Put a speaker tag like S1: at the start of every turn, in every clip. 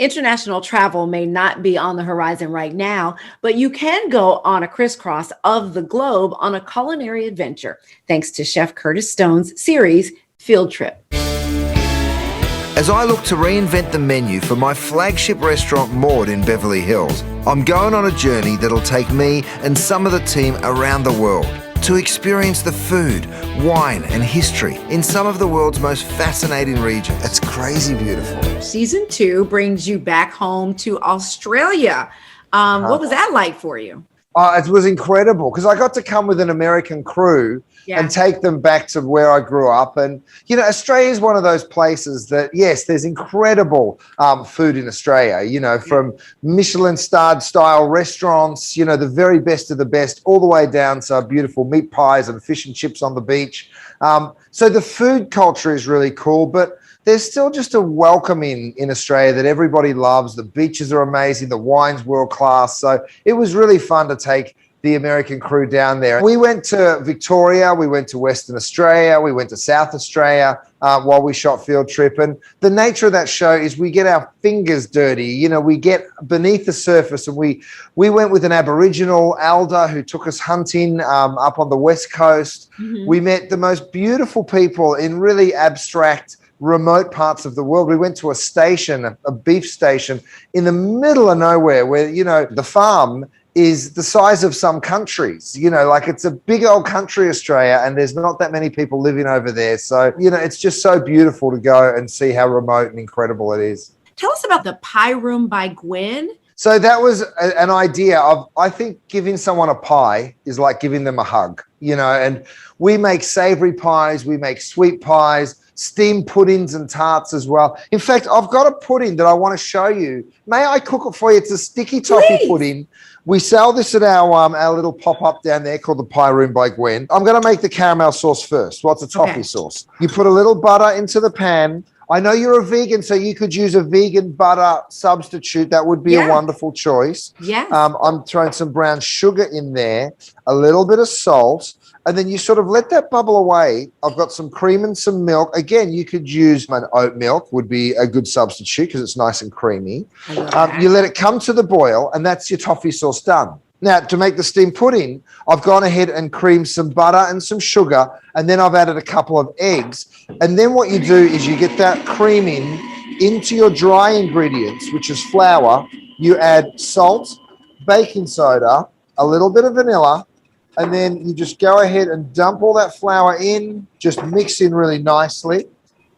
S1: International travel may not be on the horizon right now, but you can go on a crisscross of the globe on a culinary adventure, thanks to Chef Curtis Stone's series, Field Trip.
S2: As I look to reinvent the menu for my flagship restaurant, Maud, in Beverly Hills, I'm going on a journey that'll take me and some of the team around the world to experience the food, wine, and history in some of the world's most fascinating regions. It's crazy beautiful.
S1: Season 2 brings you back home to Australia. What was that like for you?
S3: It was incredible because I got to come with an American crew and take them back to where I grew up. And, you know, Australia is one of those places that, yes, there's incredible food in Australia, you know, from Michelin-starred style restaurants, you know, the very best of the best, all the way down to beautiful meat pies and fish and chips on the beach. So the food culture is really cool, but there's still just a welcome in Australia that everybody loves. The beaches are amazing. The wine's world class. So it was really fun to take the American crew down there. We went to Victoria. We went to Western Australia. We went to South Australia while we shot Field Trip. And the nature of that show is we get our fingers dirty. You know, we get beneath the surface, and we went with an Aboriginal elder who took us hunting up on the West Coast. Mm-hmm. We met the most beautiful people in really abstract, remote parts of the world. We went to a station, a beef station in the middle of nowhere where, you know, the farm is the size of some countries, you know, like it's a big old country, Australia, and there's not that many people living over there. So, you know, it's just so beautiful to go and see how remote and incredible it is.
S1: Tell us about the Pie Room by Gwen.
S3: So that was an idea of, I think giving someone a pie is like giving them a hug, you know, and we make savory pies, we make sweet pies, steamed puddings and tarts as well. In fact, I've got a pudding that I want to show you. May I cook it for you? It's a sticky toffee pudding. We sell this at our little pop-up down there called the Pie Room by Gwen. I'm going to make the caramel sauce first. What's a toffee sauce? You put a little butter into the pan. I know you're a vegan, so you could use a vegan butter substitute. That would be a wonderful choice.
S1: Yeah.
S3: I'm throwing some brown sugar in there, a little bit of salt, and then you sort of let that bubble away. I've got some cream and some milk. Again, you could use an oat milk would be a good substitute because it's nice and creamy. You let it come to the boil, and that's your toffee sauce done. Now, to make the steamed pudding, I've gone ahead and creamed some butter and some sugar, and then I've added a couple of eggs. And then what you do is you get that creaming into your dry ingredients, which is flour. You add salt, baking soda, a little bit of vanilla, and then you just go ahead and dump all that flour in, just mix in really nicely.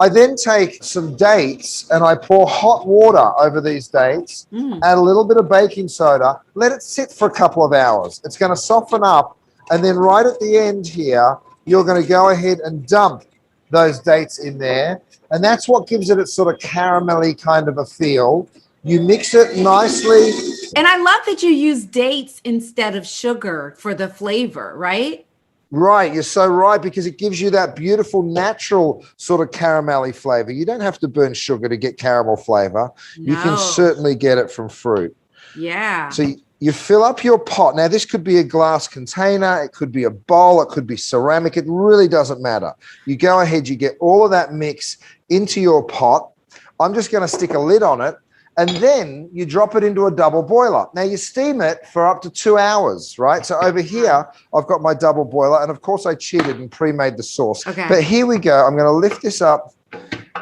S3: I then take some dates and I pour hot water over these dates, add a little bit of baking soda, let it sit for a couple of hours. It's going to soften up, and then right at the end here, you're going to go ahead and dump those dates in there, and that's what gives it its sort of caramelly kind of a feel. You mix it nicely.
S1: And I love that you use dates instead of sugar for the flavor, right?
S3: Right, you're so right, because it gives you that beautiful natural sort of caramelly flavor. You don't have to burn sugar to get caramel flavor. No. You can certainly get it from fruit.
S1: Yeah.
S3: So you fill up your pot. Now, this could be a glass container. It could be a bowl. It could be ceramic. It really doesn't matter. You go ahead, you get all of that mix into your pot. I'm just going to stick a lid on it. And then you drop it into a double boiler. Now, you steam it for up to 2 hours, right? So over here, I've got my double boiler. And, of course, I cheated and pre-made the sauce.
S1: Okay.
S3: But here we go. I'm going to lift this up,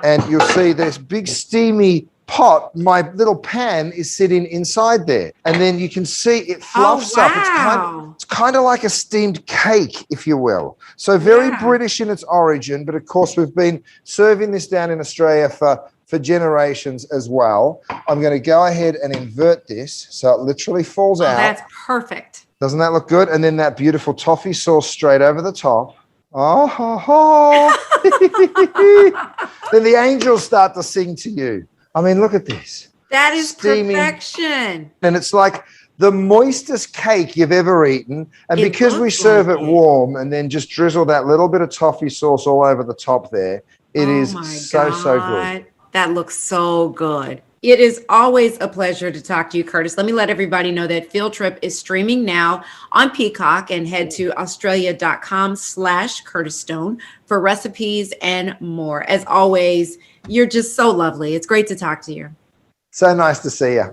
S3: and you'll see this big steamy pot. My little pan is sitting inside there. And then you can see it fluffs up. It's kind of like a steamed cake, if you will. So very British in its origin. But, of course, we've been serving this down in Australia for generations as well. I'm going to go ahead and invert this so it literally falls out.
S1: That's perfect.
S3: Doesn't that look good? And then that beautiful toffee sauce straight over the top. Oh, ho, ho. Then the angels start to sing to you. I mean, look at this.
S1: That is perfection.
S3: And it's like the moistest cake you've ever eaten. And because we serve it warm and then just drizzle that little bit of toffee sauce all over the top there, it is so good.
S1: That looks so good. It is always a pleasure to talk to you, Curtis. Let me let everybody know that Field Trip is streaming now on Peacock, and head to australia.com/Curtis Stone for recipes and more. As always, you're just so lovely. It's great to talk to you.
S3: So nice to see you.